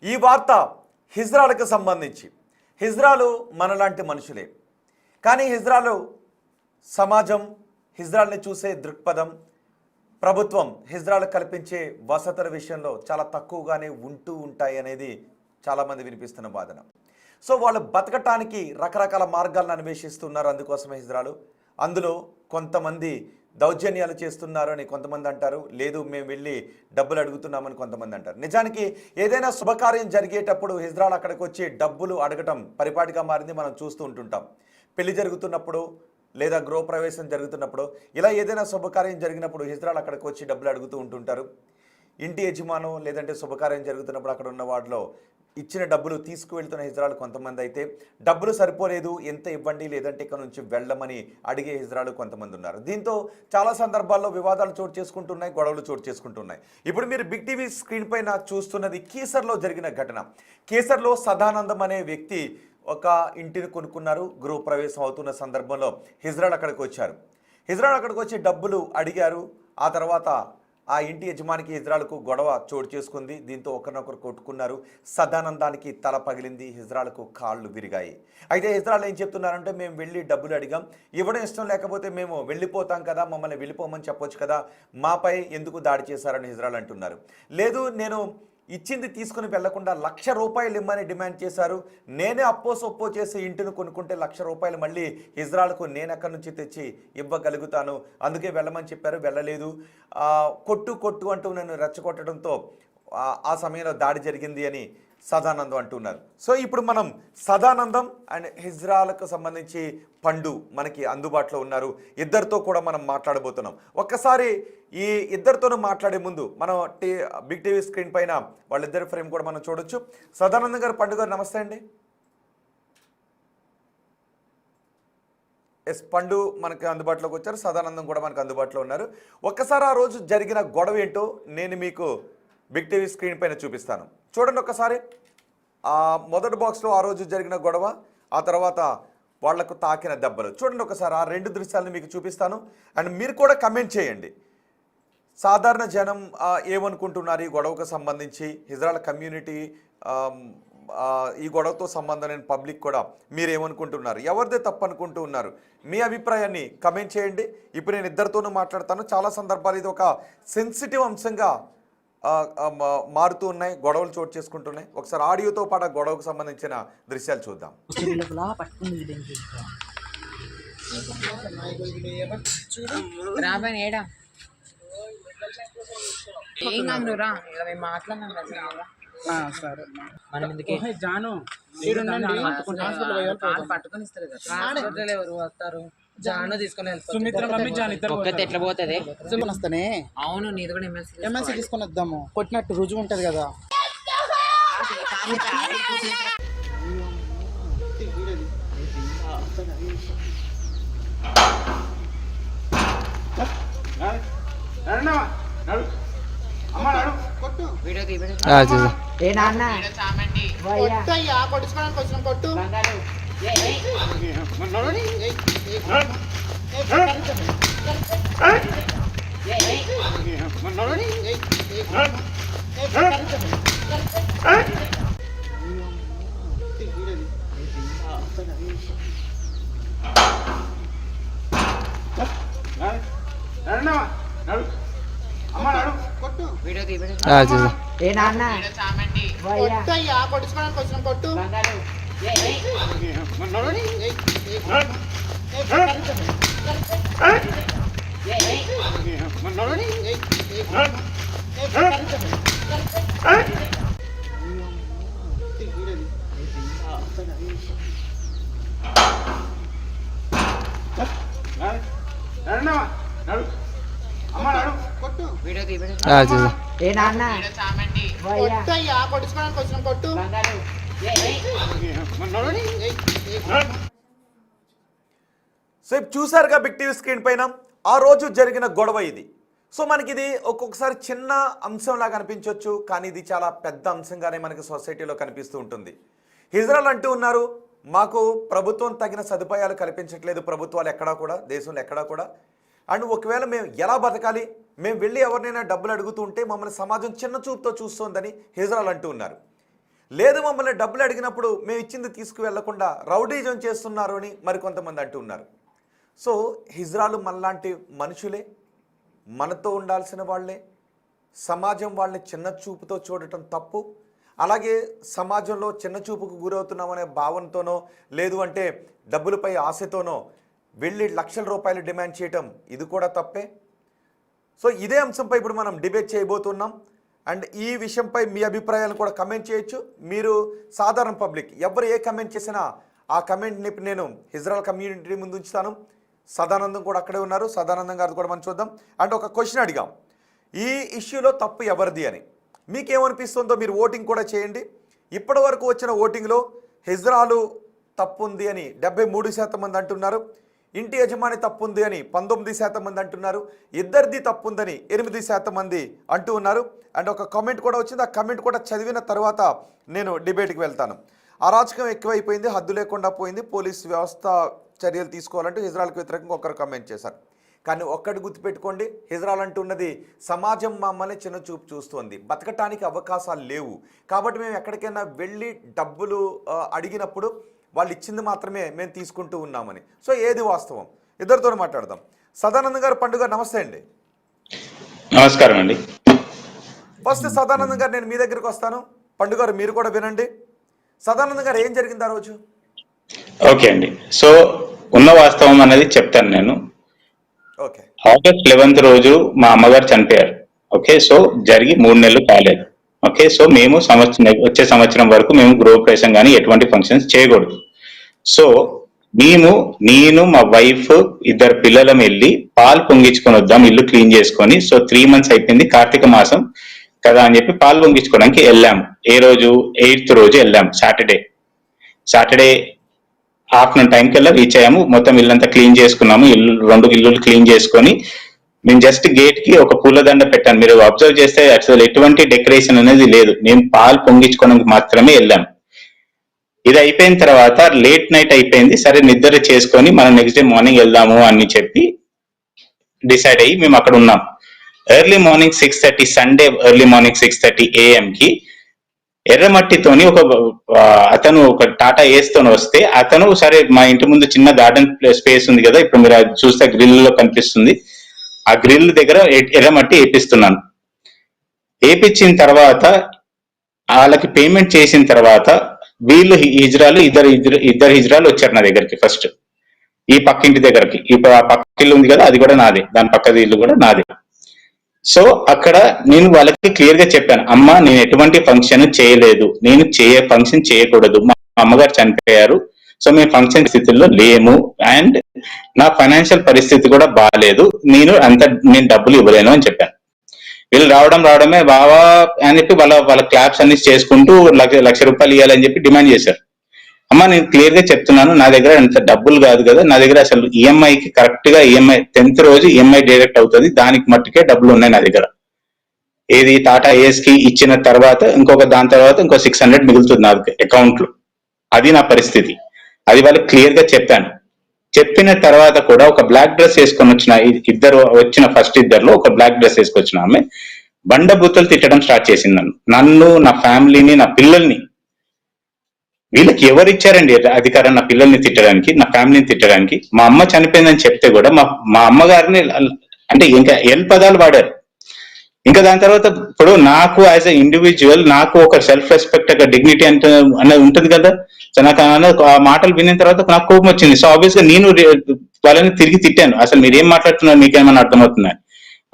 ఈ వార్త హిజ్రాలకు సంబంధించి. హిజ్రాలు మనలాంటి మనుషులే, కానీ హిజ్రాలు సమాజం, హిజ్రాల్ని చూసే దృక్పథం, ప్రభుత్వం హిజ్రాలకు కల్పించే వసతుల విషయంలో చాలా తక్కువగానే ఉంటాయి అనేది చాలామంది వినిపిస్తున్న వాదన. సో వాళ్ళు బతకటానికి రకరకాల మార్గాలను అన్వేషిస్తున్నారు. అందుకోసమే హిజ్రాలు. అందులో కొంతమంది దౌర్జన్యాలు చేస్తున్నారు అని కొంతమంది అంటారు, లేదు మేము వెళ్ళి డబ్బులు అడుగుతున్నామని కొంతమంది అంటారు. నిజానికి ఏదైనా శుభకార్యం జరిగేటప్పుడు హిజ్రాలు అక్కడికి వచ్చి డబ్బులు అడగటం పరిపాటిగా మారింది. మనం చూస్తూ ఉంటుంటాం. పెళ్లి జరుగుతున్నప్పుడు లేదా గృహప్రవేశం జరుగుతున్నప్పుడు ఇలా ఏదైనా శుభకార్యం జరిగినప్పుడు హిజ్రాలు అక్కడికి వచ్చి డబ్బులు అడుగుతూ ఉంటుంటారు. ఇంటి యజమానం లేదంటే శుభకార్యం జరుగుతున్నప్పుడు అక్కడ ఉన్న వాటిలో ఇచ్చిన డబ్బులు తీసుకువెళ్తున్న హిజ్రాలు కొంతమంది అయితే, డబ్బులు సరిపోలేదు ఎంత ఇవ్వండి లేదంటే ఇక్కడ నుంచి వెళ్ళమని అడిగే హిజ్రాలు కొంతమంది ఉన్నారు. దీంతో చాలా సందర్భాల్లో వివాదాలు చోటు చేసుకుంటున్నాయి, గొడవలు చోటు చేసుకుంటున్నాయి. ఇప్పుడు మీరు బిగ్ టీవీ స్క్రీన్ పైన చూస్తున్నది కీసర్లో జరిగిన ఘటన. కీసర్లో సదానందం అనే వ్యక్తి ఒక ఇంటిని కొనుక్కున్నారు. గృహప్రవేశం అవుతున్న సందర్భంలో హిజ్రాలు అక్కడికి వచ్చారు. హిజ్రాలు అక్కడికి వచ్చి డబ్బులు అడిగారు. ఆ తర్వాత ఆ ఇంటి యజమానికి హిజ్రాలకు గొడవ చోటు చేసుకుంది. దీంతో ఒకరినొకరు కొట్టుకున్నారు. సదానందానికి తల పగిలింది, హిజ్రాలకు కాళ్ళు విరిగాయి. అయితే హిజ్రాలు ఏం చెప్తున్నారంటే, మేము వెళ్ళి డబ్బులు అడిగాం, ఇవ్వడం ఇష్టం లేకపోతే మేము వెళ్ళిపోతాం కదా, మమ్మల్ని వెళ్ళిపోమని చెప్పొచ్చు కదా, మాపై ఎందుకు దాడి చేశారని హిజ్రాలు అంటున్నారు. లేదు, నేను ఇచ్చింది తీసుకుని వెళ్లకుండా ₹1,00,000 ఇమ్మని డిమాండ్ చేశారు. నేనే అప్పో సొప్పో చేసి ఇంటిని కొనుక్కుంటే ₹1,00,000 మళ్ళీ హిజ్రాలకు నేను ఎక్కడి నుంచి తెచ్చి ఇవ్వగలుగుతాను, అందుకే వెళ్ళమని చెప్పారు, వెళ్ళలేదు. కొట్టు అంటూ నన్ను రెచ్చగొట్టడంతో ఆ సమయంలో దాడి జరిగింది అని సదానందం అంటున్నారు. సో ఇప్పుడు మనం సదానందం అండ్ హిజ్రాలకు సంబంధించి పండు మనకి అందుబాటులో ఉన్నారు. ఇద్దరితో కూడా మనం మాట్లాడబోతున్నాం. ఒక్కసారి ఈ ఇద్దరితోనూ మాట్లాడే ముందు మనం బిగ్ టీవీ స్క్రీన్ పైన వాళ్ళిద్దరి ఫ్రేమ్ కూడా మనం చూడొచ్చు. సదానందం గారు, పండు గారు, నమస్తే అండి. పండు మనకి అందుబాటులోకి వచ్చారు, సదానందం కూడా మనకు అందుబాటులో ఉన్నారు. ఒక్కసారి ఆ రోజు జరిగిన గొడవ ఏంటో నేను మీకు బిగ్ టీవీ స్క్రీన్ పైన చూపిస్తాను. చూడండి ఒకసారి. మొదటి బాక్స్లో ఆ రోజు జరిగిన గొడవ, ఆ తర్వాత వాళ్లకు తాకిన దెబ్బలు చూడండి ఒకసారి. ఆ రెండు దృశ్యాలను మీకు చూపిస్తాను. అండ్ మీరు కూడా కమెంట్ చేయండి, సాధారణ జనం ఏమనుకుంటున్నారు ఈ గొడవకు సంబంధించి, హిజ్రాల కమ్యూనిటీ ఈ గొడవతో సంబంధం లేని పబ్లిక్ కూడా మీరేమనుకుంటున్నారు, ఎవరిదే తప్పు అనుకుంటూ ఉన్నారు, మీ అభిప్రాయాన్ని కమెంట్ చేయండి. ఇప్పుడు నేను ఇద్దరితోనూ మాట్లాడతాను. చాలా సందర్భాలు ఇది ఒక సెన్సిటివ్ అంశంగా మారుతూ ఉన్నాయి, గొడవలు చోటు చేసుకుంటున్నాయి. ఒకసారి ఆడియోతో పాటు గొడవకు సంబంధించిన దృశ్యాలు చూద్దాం. పట్టుకొని ఇస్తారు ఎవరు వస్తారు, జాను తీసుకొని వెళ్తారు. ఎట్లా పోతుంది? అవును, నీది కూడా ఎమ్మెల్సీ తీసుకొని వద్దాము. కొట్టినట్టు రుజువు ఉంటది కదా. కొట్టు సో చూసారుగా బిగ్ టీవీ స్క్రీన్ పైన ఆ రోజు జరిగిన గొడవ ఇది. సో మనకి ఇది ఒక్కొక్కసారి చిన్న అంశంలాగా కనిపించవచ్చు, కానీ ఇది చాలా పెద్ద అంశంగానే మనకి సొసైటీలో కనిపిస్తూ ఉంటుంది. హిజ్రాలు అంటూ ఉన్నారు, మాకు ప్రభుత్వం తగిన సదుపాయాలు కల్పించట్లేదు, ప్రభుత్వాలు ఎక్కడా కూడా, దేశంలో ఎక్కడా కూడా. అండ్ ఒకవేళ మేము ఎలా బతకాలి, మేము వెళ్ళి ఎవరినైనా డబ్బులు అడుగుతూ ఉంటే మమ్మల్ని సమాజం చిన్న చూపుతో చూస్తోందని హిజ్రాలు అంటూ ఉన్నారు. లేదు మమ్మల్ని డబ్బులు అడిగినప్పుడు మేము ఇచ్చింది తీసుకువెళ్లకుండా రౌడీజం చేస్తున్నారు అని మరికొంతమంది అంటున్నారు. సో హిజ్రాలు మనలాంటి మనుషులే, మనతో ఉండాల్సిన వాళ్ళే. సమాజం వాళ్ళని చిన్న చూపుతో చూడటం తప్పు. అలాగే సమాజంలో చిన్న చూపుకు గురవుతున్నామనే భావనతోనో లేదు అంటే డబ్బులపై ఆశతోనో వెళ్ళి లక్షల రూపాయలు డిమాండ్ చేయటం ఇది కూడా తప్పే. సో ఇదే అంశంపై ఇప్పుడు మనం డిబేట్ చేయబోతున్నాం. అండ్ ఈ విషయంపై మీ అభిప్రాయాలను కూడా కమెంట్ చేయొచ్చు. మీరు సాధారణ పబ్లిక్ ఎవరు ఏ కమెంట్ చేసినా ఆ కమెంట్ని నేను హిజ్రాల్ కమ్యూనిటీ ముందు ఉంచుతాను. సదానందం కూడా అక్కడే ఉన్నారు. సదానందం గారు కూడా మనం చూద్దాం. అండ్ ఒక క్వశ్చన్ అడిగాం, ఈ ఇష్యూలో తప్పు ఎవరిది అని. మీకేమనిపిస్తుందో మీరు ఓటింగ్ కూడా చేయండి. ఇప్పటి వరకు వచ్చిన ఓటింగ్లో హిజ్రాలు తప్పు ఉంది అని 73% మంది అంటున్నారు. ఇంటి యజమాని తప్పు ఉంది అని 19% మంది అంటున్నారు. ఇద్దరిది తప్పు ఉందని 8% మంది అంటూ ఉన్నారు. అండ్ ఒక కామెంట్ కూడా వచ్చింది. ఆ కామెంట్ కూడా చదివిన తర్వాత నేను డిబేట్కి వెళ్తాను. అరాచకం ఎక్కువైపోయింది, హద్దు లేకుండా పోయింది, పోలీసు వ్యవస్థ చర్యలు తీసుకోవాలంటూ హిజ్రాల్కి వ్యతిరేకంగా ఒకరు కామెంట్ చేశారు. కానీ ఒక్కటి గుర్తుపెట్టుకోండి, హిజ్రాల్ అంటున్నది సమాజం మమ్మల్ని చిన్న చూపు చూస్తుంది, బతకటానికి అవకాశాలు లేవు, కాబట్టి మేము ఎక్కడికైనా వెళ్ళి డబ్బులు అడిగినప్పుడు వాళ్ళు ఇచ్చింది మాత్రమే మేము తీసుకుంటూ ఉన్నామని. సో ఏది వాస్తవం? ఇద్దరితో మాట్లాడదాం. సదానందం గారు, పండుగ నమస్తే అండి. నమస్కారం అండి. ఫస్ట్ సదానందం గారు నేను మీ దగ్గరికి వస్తాను. పండుగ గారు మీరు కూడా వినండి. సదానందం గారు ఏం జరిగింది ఆ రోజు? ఓకే అండి, సో ఉన్న వాస్తవం అనేది చెప్తాను నేను. ఓకే. ఆగస్ట్ 11 రోజు మా అమ్మగారు చనిపోయారు. ఓకే, సో జరిగి 3 నెలలు కాలేదు. ఓకే, సో మేము వచ్చే సంవత్సరం వరకు మేము గృహప్రవేశం కానీ ఎటువంటి ఫంక్షన్స్ చేయకూడదు. సో నేను మా వైఫ్ 2 పిల్లలం వెళ్ళి పాలు పొంగించుకొని వద్దాం, ఇల్లు క్లీన్ చేసుకొని. సో 3 months అయిపోయింది, కార్తీక మాసం కదా అని చెప్పి పాలు పొంగించుకోవడానికి వెళ్ళాము. ఏ రోజు? 8th రోజు వెళ్ళాము, సాటర్డే ఆఫ్టర్నూన్ టైంకి వెళ్ళి రీచ్ అయ్యాము. మొత్తం ఇల్లంతా క్లీన్ చేసుకున్నాము. 2 ఇల్లులు క్లీన్ చేసుకొని నేను జస్ట్ గేట్ కి ఒక పూలదండ పెట్టాను. మీరు అబ్జర్వ్ చేస్తే అసలు ఎటువంటి డెకరేషన్ అనేది లేదు. నేను పాలు పొంగించుకోవడానికి మాత్రమే వెళ్ళాము. ఇది అయిపోయిన తర్వాత లేట్ నైట్ అయిపోయింది. సరే నిద్ర చేసుకొని మనం నెక్స్ట్ డే మార్నింగ్ వెళ్దాము అని చెప్పి డిసైడ్ అయ్యి మేము అక్కడ ఉన్నాం. Early morning 6:30 Sunday early morning 6:30 AM కి ఎర్రమట్టితోని అతను ఒక టాటా ఏస్తోని వస్తే అతను సరే మా ఇంటి ముందు చిన్న గార్డెన్ స్పేస్ ఉంది కదా, ఇప్పుడు మీరు అది చూస్తే గ్రిల్ లో కనిపిస్తుంది, ఆ గ్రిల్ దగ్గర ఎర్రమట్టి వేపిస్తున్నాను. వేపించిన తర్వాత వాళ్ళకి పేమెంట్ చేసిన తర్వాత వీళ్ళు హిజ్రాలు ఇద్దరు హిజ్రాలు వచ్చారు నా దగ్గరికి. ఫస్ట్ ఈ పక్కింటి దగ్గరికి, ఇప్పుడు ఆ పక్క ఇల్లు ఉంది కదా అది కూడా నాదే, దాని పక్కది ఇల్లు కూడా నాదే. సో అక్కడ నేను వాళ్ళకి క్లియర్ గా చెప్పాను, అమ్మ నేను ఎటువంటి ఫంక్షన్ చేయలేదు, నేను ఫంక్షన్ చేయకూడదు, మా అమ్మగారు చనిపోయారు, సో మేము ఫంక్షన్ స్థితిలో లేము, అండ్ నా ఫైనాన్షియల్ పరిస్థితి కూడా బాగాలేదు, నేను డబ్బులు ఇవ్వలేను అని చెప్పాను. వీళ్ళు రావడమే బావా అని చెప్పి వాళ్ళ క్లాప్స్ అన్ని చేసుకుంటూ లక్ష రూపాయలు ఇవ్వాలని చెప్పి డిమాండ్ చేశారు. అమ్మ నేను క్లియర్ గా చెప్తున్నాను, నా దగ్గర అంత డబ్బులు కాదు కదా, నా దగ్గర అసలు ఈఎంఐకి కరెక్ట్ గా 10th రోజు ఈఎంఐ డైరెక్ట్ అవుతుంది, దానికి మట్టుకే డబ్బులు ఉన్నాయి నా దగ్గర. ఏది టాటా ఏస్ కి ఇచ్చిన తర్వాత దాని తర్వాత ఇంకో 600 మిగులుతుంది నా అకౌంట్ లో. అది నా పరిస్థితి. అది వాళ్ళకి క్లియర్ గా చెప్పాను. చెప్పిన తర్వాత కూడా ఒక బ్లాక్ డ్రెస్ వేసుకొని వచ్చిన ఫస్ట్ ఇద్దరులో ఒక బ్లాక్ డ్రెస్ వేసుకొచ్చిన ఆమె బండబూతులు తిట్టడం స్టార్ట్ చేసింది నన్ను, నా ఫ్యామిలీని, నా పిల్లల్ని. వీళ్ళకి ఎవరు ఇచ్చారండి అధికారం నా పిల్లల్ని తిట్టడానికి, నా ఫ్యామిలీని తిట్టడానికి? మా అమ్మ చనిపోయిందని చెప్తే కూడా మా అమ్మగారిని అంటే ఇంకా పదాలు వాడారు. ఇంకా దాని తర్వాత ఇప్పుడు నాకు యాజ్ ఎ ఇండివిజువల్ నాకు ఒక సెల్ఫ్ రెస్పెక్ట్, ఒక డిగ్నిటీ అనేది ఉంటుంది కదా. సో నాకు ఆ మాటలు విన్న తర్వాత నాకు కోపం వచ్చింది. సో ఆబ్వియస్ గా నేను వాళ్ళని తిరిగి తిట్టాను, అసలు మీరు ఏం మాట్లాడుతున్నారు, మీకేమన్నా అర్థమవుతున్నాయి?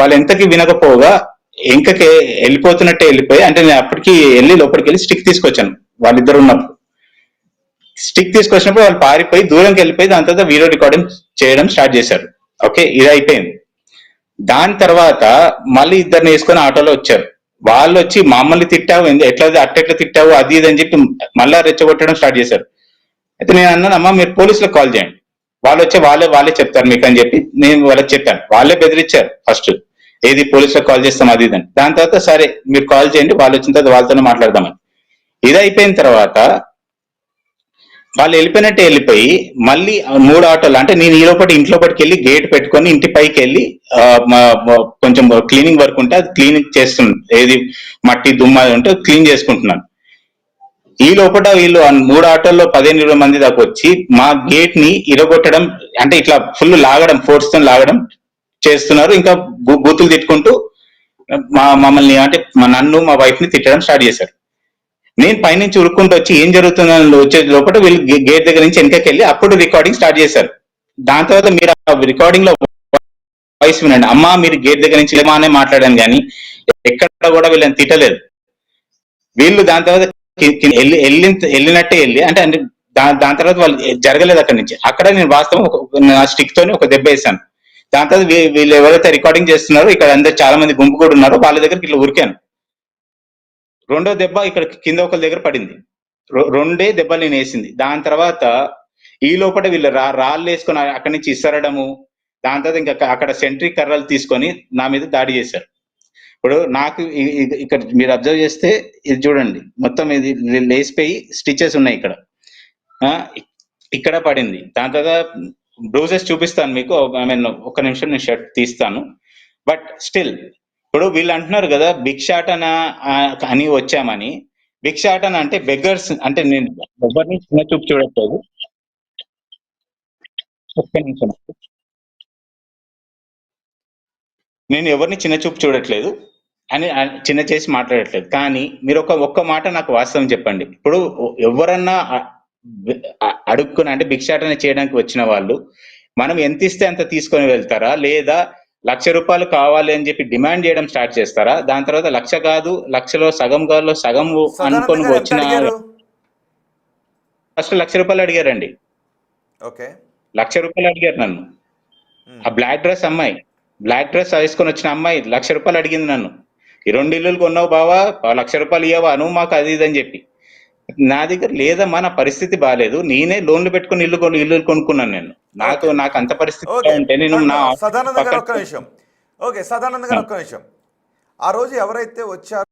వాళ్ళు ఎంతకి వినకపోగా ఇంకకి వెళ్ళిపోతున్నట్టే వెళ్ళిపోయి, అంటే నేను అప్పటికి లోపలికి వెళ్ళి స్టిక్ తీసుకొచ్చాను. వాళ్ళిద్దరు ఉన్నప్పుడు స్టిక్ తీసుకొచ్చినప్పుడు వాళ్ళు పారిపోయి దూరంకి వెళ్ళిపోయి దాని తర్వాత వీడియో రికార్డింగ్ చేయడం స్టార్ట్ చేశారు. ఓకే, ఇది అయిపోయింది. దాని తర్వాత మళ్ళీ ఇద్దరిని వేసుకొని ఆటోలో వచ్చారు. వాళ్ళు వచ్చి మమ్మల్ని తిట్టావు, అట్టెట్లా తిట్టావు, అది ఇది అని చెప్పి మళ్ళా రెచ్చగొట్టడం స్టార్ట్ చేశారు. అయితే నేను అన్నాను, అమ్మ మీరు పోలీసులకు కాల్ చేయండి, వాళ్ళు వచ్చి వాళ్ళే చెప్తారు మీకు అని చెప్పి నేను వాళ్ళకి చెప్పాను. వాళ్ళే బెదిరించారు ఫస్ట్, ఏది పోలీసులకు కాల్ చేస్తాం అది ఇదని. దాని తర్వాత సరే మీరు కాల్ చేయండి, వాళ్ళు వచ్చిన తర్వాత వాళ్ళతోనే మాట్లాడదామని. ఇది అయిపోయిన తర్వాత వాళ్ళు వెళ్ళిపోయి మళ్ళీ 3 ఆటోలు, అంటే నేను ఇంట్లోపటికి వెళ్ళి గేట్ పెట్టుకొని ఇంటి పైకి వెళ్ళి కొంచెం క్లీనింగ్ వర్క్ ఉంటే అది క్లీనింగ్ చేస్తున్నాను, ఏది మట్టి దుమ్మ ఉంటే క్లీన్ చేసుకుంటున్నాను. ఈ లోపల వీళ్ళు 3 ఆటోల్లో 15-20 మంది దాకా వచ్చి మా గేట్ ని ఇరగొట్టడం, అంటే ఇట్లా ఫుల్ లాగడం, ఫోర్స్ తో లాగడం చేస్తున్నారు. ఇంకా బూతులు తిట్టుకుంటూ మమ్మల్ని, అంటే నన్ను మా వైఫ్ ని తిట్టడం స్టార్ట్ చేశారు. నేను పైనుంచి ఉరుక్కుంటూ వచ్చి ఏం జరుగుతుందని వచ్చే లోపల వీళ్ళు గేట్ దగ్గర నుంచి వెనకకి వెళ్ళి అప్పుడు రికార్డింగ్ స్టార్ట్ చేశారు. దాని తర్వాత మీరు ఆ రికార్డింగ్ లో వాయిస్ వినండి. అమ్మా మీరు గేట్ దగ్గర నుంచి ఏమానే మాట్లాడాను కానీ ఎక్కడ కూడా వీళ్ళని తిట్టలేదు. వీళ్ళు దాని తర్వాత వెళ్ళినట్టే వెళ్ళి అంటే దాని తర్వాత వాళ్ళు జరగలేదు అక్కడి నుంచి. అక్కడ నేను వాస్తవం నా స్టిక్ తోని ఒక దెబ్బ వేసాను. దాని తర్వాత వీళ్ళు ఎవరైతే రికార్డింగ్ చేస్తున్నారో ఇక్కడ అందరు చాలా మంది గుంపు కూడా ఉన్నారో వాళ్ళ దగ్గరికి ఇట్లా ఉరికాను. రెండో దెబ్బ ఇక్కడ కింద ఒకరి దగ్గర పడింది. రెండే దెబ్బలు నేను వేసింది. దాని తర్వాత ఈ లోపల వీళ్ళు రాళ్ళు వేసుకొని అక్కడి నుంచి ఇసరడము, దాని తర్వాత ఇంకా అక్కడ సెంట్రీ కర్రలు తీసుకొని నా మీద దాడి చేశారు. ఇప్పుడు నాకు ఇక్కడ మీరు అబ్జర్వ్ చేస్తే ఇది చూడండి, మొత్తం ఇది లేసిపోయి స్టిచెస్ ఉన్నాయి ఇక్కడ, ఇక్కడ పడింది. దాని తర్వాత బ్రూజెస్ చూపిస్తాను మీకు. ఐ మీన్ ఒక్క నిమిషం నేను షర్ట్ తీస్తాను. బట్ స్టిల్ ఇప్పుడు వీళ్ళు అంటున్నారు కదా భిక్షాటన అని వచ్చామని. భిక్షాటన అంటే బెగ్గర్స్, అంటే నేను ఎవరిని చిన్న చూపు చూడట్లేదు. ఒక్క నిమిషం, నేను ఎవరిని చిన్న చూపు చూడట్లేదు అని చిన్న చేసి మాట్లాడట్లేదు. కానీ మీరు ఒక్క మాట నాకు వాస్తవం చెప్పండి. ఇప్పుడు ఎవరన్నా అడుక్కుని, అంటే భిక్షాటన చేయడానికి వచ్చిన వాళ్ళు మనం ఎంత ఇస్తే అంత తీసుకొని వెళ్తారా, లేదా 1,00,000 రూపాయలు కావాలి అని చెప్పి డిమాండ్ చేయడం స్టార్ట్ చేస్తారా? దాని తర్వాత 1,00,000 కాదు, 1,00,000లో సగం కాదు, సగం అనుకొని వచ్చిన ఫస్ట్ 1,00,000 రూపాయలు అడిగారండి. ఓకే, 1,00,000 రూపాయలు అడిగారు నన్ను. ఆ బ్లాక్ డ్రెస్ వేసుకొని వచ్చిన అమ్మాయి 1,00,000 రూపాయలు అడిగింది నన్ను. ఈ 2 ఇల్లులు కొన్నావు బావా, 1,00,000 రూపాయలు ఇవ్వవా నువ్వు మాకు, అది ఇది అని చెప్పి. నా దగ్గర లేదమ్మా, నా పరిస్థితి బాగాలేదు, నేనే లోన్లు పెట్టుకుని ఇల్లు కొనుక్కున్నాను నేను. నాకు అంత పరిస్థితి ఉంటే నేను సదానంద గారు ఒక్క నిమిషం. ఓకే, సదానంద గారు ఒక్క నిమిషం. ఆ రోజు ఎవరైతే వచ్చారో